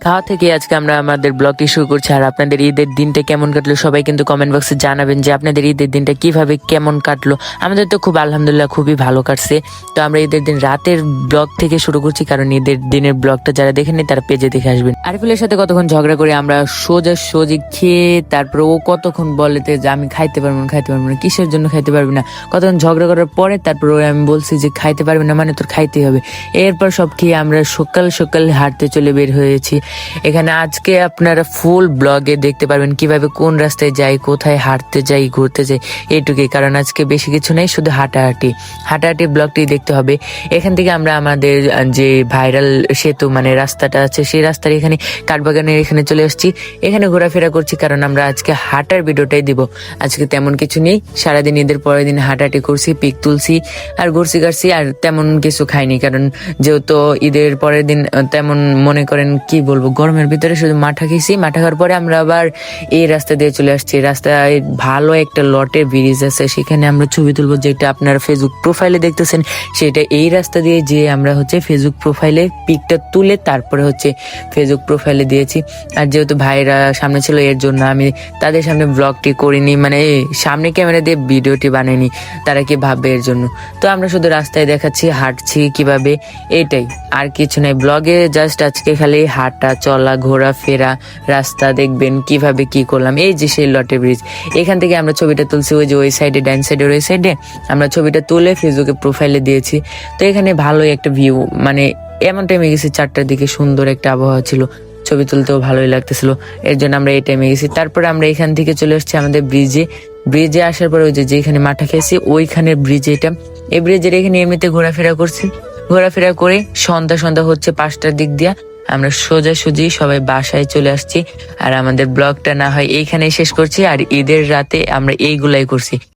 খাওয়া থেকে আজকে আমরা আমাদের ব্লগটি শুরু করছি। আর আপনাদের ঈদের দিনটা কেমন কাটলো সবাই কিন্তু কমেন্ট বক্সে জানাবেন যে আপনাদের ঈদের দিনটা কিভাবে কেমন কাটলো। আমাদের তো খুব আলহামদুলিল্লাহ খুবই ভালো কাটছে। তো আমরা ঈদের দিন রাতের ব্লগ থেকে শুরু করছি, কারণ ঈদের দিনের ব্লগটা যারা দেখেনি তারা পেজে দেখে আসবেন। আরিফুলের সাথে কতক্ষণ ঝগড়া করে আমরা সোজাসুজি খেয়ে, তারপরে ও কতক্ষণ বলেতে যে আমি খাইতে পারবো না, কিসের জন্য খাইতে পারবি না, কতক্ষণ ঝগড়া করার পরে তারপর আমি বলছি যে খাইতে পারবি না মানে তোর খাইতে হবে। এরপর সব খেয়ে আমরা সকাল সকাল হাঁটতে চলে বের হয়েছি। এখানে আজকে আপনারা ফুল ব্লগে দেখতে পারবেন কিভাবে কোন রাস্তায় যাই, কোথায় হাঁটতে যাই, ঘুরতে যাই, এইটুকুই। কারণ আজকে বেশি কিছু নেই, শুধু হাঁটাহাঁটি ব্লগটি দেখতে হবে। এখান থেকে আমরা আমাদের যে ভাইরাল সেতু মানে রাস্তাটা আছে সেই রাস্তার এখানে কাঠবাগানের এখানে চলে আসছি। এখানে ঘোরাফেরা করছি কারণ আমরা আজকে হাঁটার ভিডিওটাই দিব। আজকে তেমন কিছু নেই, সারাদিন ঈদের পরের দিন হাঁটাহাঁটি করছি, পিক তুলছি আর ঘুরছি গাড়ছি, আর তেমন কিছু খাইনি। কারণ যেহেতু ঈদের পরের দিন তেমন মনে করেন কি বলবো, গরমের ভিতরে শুধু মাঠা খেয়েছি। মাঠা খাওয়ার পরে আমরা আবার এই রাস্তা দিয়ে চলে আসছি। রাস্তায় ভালো একটা লটে ব্রিজ আছে, সেখানে আমরা ছবি তুলবো, যেটা আপনারা ফেসবুক প্রোফাইলে দেখতেছেন সেটা এই রাস্তা দিয়ে যে আমরা ফেসবুক প্রোফাইলে পিকটা তুলে তারপরে ফেসবুক প্রোফাইলে দিয়েছি। আর যেহেতু ভাইরা সামনে ছিল এর জন্য আমি তাদের সামনে ব্লগটি করিনি, মানে সামনে ক্যামেরা দিয়ে ভিডিওটি বানাইনি, তারা কি ভাববে এর জন্য। তো আমরা শুধু রাস্তায় দেখাচ্ছি হাঁটছি কিভাবে, এইটাই, আর কিছু নাই ব্লগে। জাস্ট আজকে খালি হাঁটা চলা ঘোরাফেরা, রাস্তা দেখবেন কিভাবে কি করলাম। এই যে সেই লটে ব্রিজ, এখান থেকে আমরা ছবিটা তুলছি, ওই যে ওই সাইডে ডান সাইডের ওই সাইডে আমরা ছবিটা তুলে ফেসবুকে প্রোফাইলে দিয়েছি। তো এখানে ভালোই একটা ভিউ, মানে এমন টাইমে গেছি 4টার দিকে, সুন্দর একটা আবহাওয়া ছিল, ছবি তুলতেও ভালোই লাগতেছিল, এর জন্য আমরা এই টাইমে গেছি। তারপরে আমরা এখান থেকে চলে আসছি আমাদের ব্রিজে আসার পরে ওই যে যেখানে মাঠা খেয়েছি ওইখানে ব্রিজে, এই ব্রিজের এখানে এমনিতে ঘোরাফেরা করে সন্ধ্যা হচ্ছে 5টার দিক দিয়া আমরা সোজাসুজি সবাই বাসায় চলে আসছি। আর আমাদের ব্লগটা না হয় এইখানেই শেষ করছি। আর ঈদের রাতে আমরা এইগুলাই করছি।